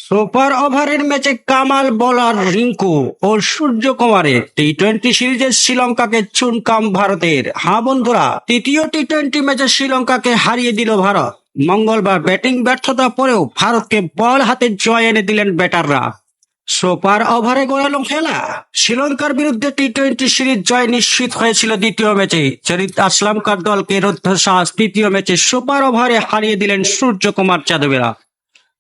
Super ওভারের ম্যাচে Kamal bowler Rinku ও সূর্যকুমারের টি-20 সিরিজে শ্রীলঙ্কাকে চুনকাম ভারতের। হ্যাঁ বন্ধুরা, তৃতীয় টি-20 ম্যাচে শ্রীলঙ্কাকে হারিয়ে দিল ভারত। মঙ্গলবার ব্যাটিং ব্যর্থতা পরেও ভারতকে বল হাতে জয় এনে দিলেন ব্যাটাররা। সুপার ওভারে গড়ালো খেলা। শ্রীলঙ্কার বিরুদ্ধে টি-20 সিরিজ জয় নিশ্চিত হয়েছিল দ্বিতীয় ম্যাচে। চরিত আসলামকার দলকে রুদ্ধশ্বাস তৃতীয় ম্যাচে সুপার ওভারে হারিয়ে দিলেন সূর্যকুমার যাদবেরা।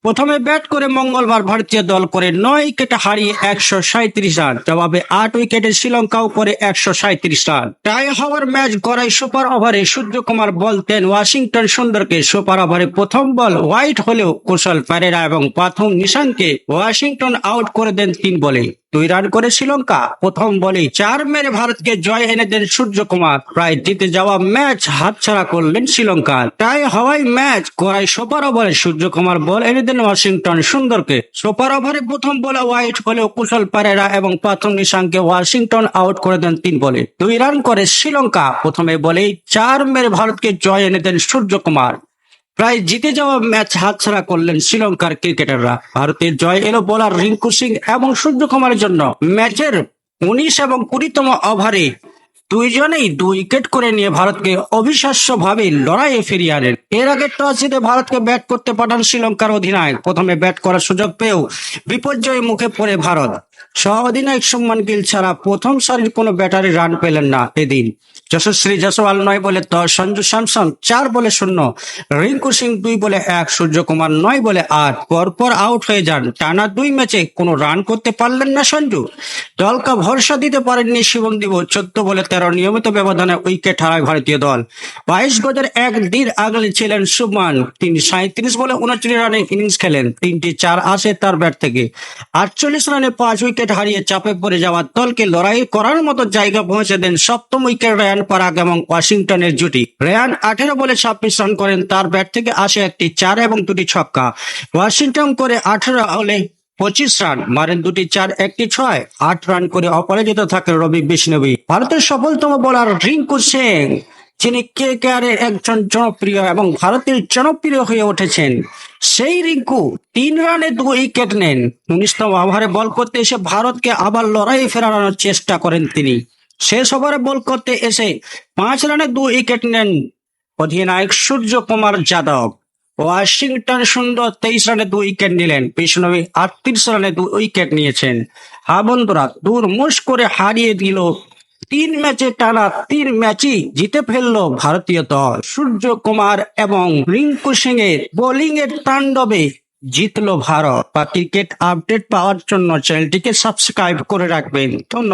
প্রথমে ব্যাট করে মঙ্গলবার ভারতীয় দল করে 9 উইকেটে হারিয়ে 137 রান। জবাবে 8 উইকেটে শ্রীলঙ্কাও করে 137 রান। টাই হওয়ার ম্যাচ গড়ায় সুপার ওভারে সূর্যকুমার বল দেন ওয়াশিংটন সুন্দরকে। সুপার ওভারে প্রথম বল হোয়াইট হলেও কুশল পেরেরা এবং পাথুম নিশাঙ্ককে ওয়াশিংটন আউট করে দেন 3 বলে। 2 রান করে শ্রীলঙ্কা। প্রথম বলে 4 মেরে ভারতকে জয় এনে দেন সূর্যকুমার। প্রায় জিতে যাওয়া ম্যাচ হাতছাড়া করলেন শ্রীলঙ্কা। টাই হওয়ায় ম্যাচ গড়ায় সুপার ওভারে সূর্যকুমার বল এনে দেন ওয়াশিংটন সুন্দরকে। সুপার ওভারে প্রথম বলে হোয়াইট হলেও কুশল পেরেরা এবং পাথুম নিশাঙ্ককে ওয়াশিংটন আউট করে দেন 3 বলে। 2 রান করে শ্রীলঙ্কা। প্রথমে বলেই 4 মেরে ভারতকে জয় এনে দেন সূর্যকুমার। প্রায় জিতে যাওয়া ম্যাচ হাতছাড়া করলেন শ্রীলঙ্কার ক্রিকেটাররা। ভারতের জয় এলো বোলার রিঙ্কু সিং এবং সূর্যকুমারের জন্য। ম্যাচের 19 এবং 20তম ওভারে দুইজনেই 2 উইকেট করে নিয়ে ভারতকে অবিশ্বাস্যভাবে লড়াইয়ে ফিরিয়ে আনেন। এর আগে টস জিতে ভারতকে ব্যাট করতে পাঠান শ্রীলঙ্কার অধিনায়ক। প্রথমে ব্যাট করার সুযোগ পেয়েও বিপর্যয়ের মুখে পড়ে ভারত। সহ অধিনায়ক শুভমান গিল ছাড়া প্রথম সারির কোনো ব্যাটারি রান পেলেন না এদিন। যশস্বী জয়সওয়াল 9 বলে 10, সঞ্জু স্যামসন 4 বলে 0, রিঙ্কু সিং 2 বলে 1, সূর্যকুমার 9 বলে 8 পরপর আউট হয়ে যান। টানা 2 ম্যাচে কোনো রান করতে পারলেন না সঞ্জু। দলকে ভরসা দিতে পারেননি শিবম দুবে। 14 বলে 13 নিয়মিত ব্যবধানে উইকেট হারায় ভারতীয় দল। 22 গজের এক দীর আগলে ছিলেন শুভমান। তিনি 37 বলে 29 রানে ইনিংস খেলেন। 3টি 4 আসে তার ব্যাট থেকে। 48 রানে 5 উইকেট হারিয়ে চাপে পড়ে যাওয়া দলকে লড়াই করার মতো জায়গা পৌঁছে দেন সপ্তম উইকেট রেয়ান পরাগ এবং ওয়াশিংটনের জুটি। রেয়ান 18 বলে 26 রান করেন। তার ব্যাট থেকে আসে একটি 4 এবং 2টি ছক্কা। ওয়াশিংটন করে 18 বলে 25 রান, মারেন 2টি 4, একটি 6। 8 রান করে অপরাজিত থাকে রবি বিষ্ণবী। ভারতের সফলতম বোলার রিঙ্কু সিং, যিনি কেকেআরের একজন জনপ্রিয় এবং ভারতের জনপ্রিয় হয়ে উঠেছেন, সেই রিঙ্কু 3 রানে 2 উইকেট নেন। 19তম ওভারে বল করতে এসে ভারতকে আবার লড়াইয়ে ফেরানোর চেষ্টা করেন তিনি। শেষ ওভারে বল করতে এসে 5 রানে 2 উইকেট নেন অধিনায়ক সূর্যকুমার যাদব। ওয়াশিংটন সুন্দর 23 রানে 2 উইকেট নিলেন। বিষ্ণবী 38 রানে 2 উইকেট নিয়েছেন। হ্যাঁ বন্ধুরা, দুর্মুষ করে হারিয়ে দিল 3 ম্যাচে টানা 3 ম্যাচই জিতে ফেললো ভারতীয় দল। সূর্যকুমার এবং রিঙ্কু সিং এর বোলিং এর তাণ্ডবে জিতলো ভারত। ক্রিকেট আপডেট পাওয়ার জন্য চ্যানেলটিকে সাবস্ক্রাইব করে রাখবেন। ধন্যবাদ।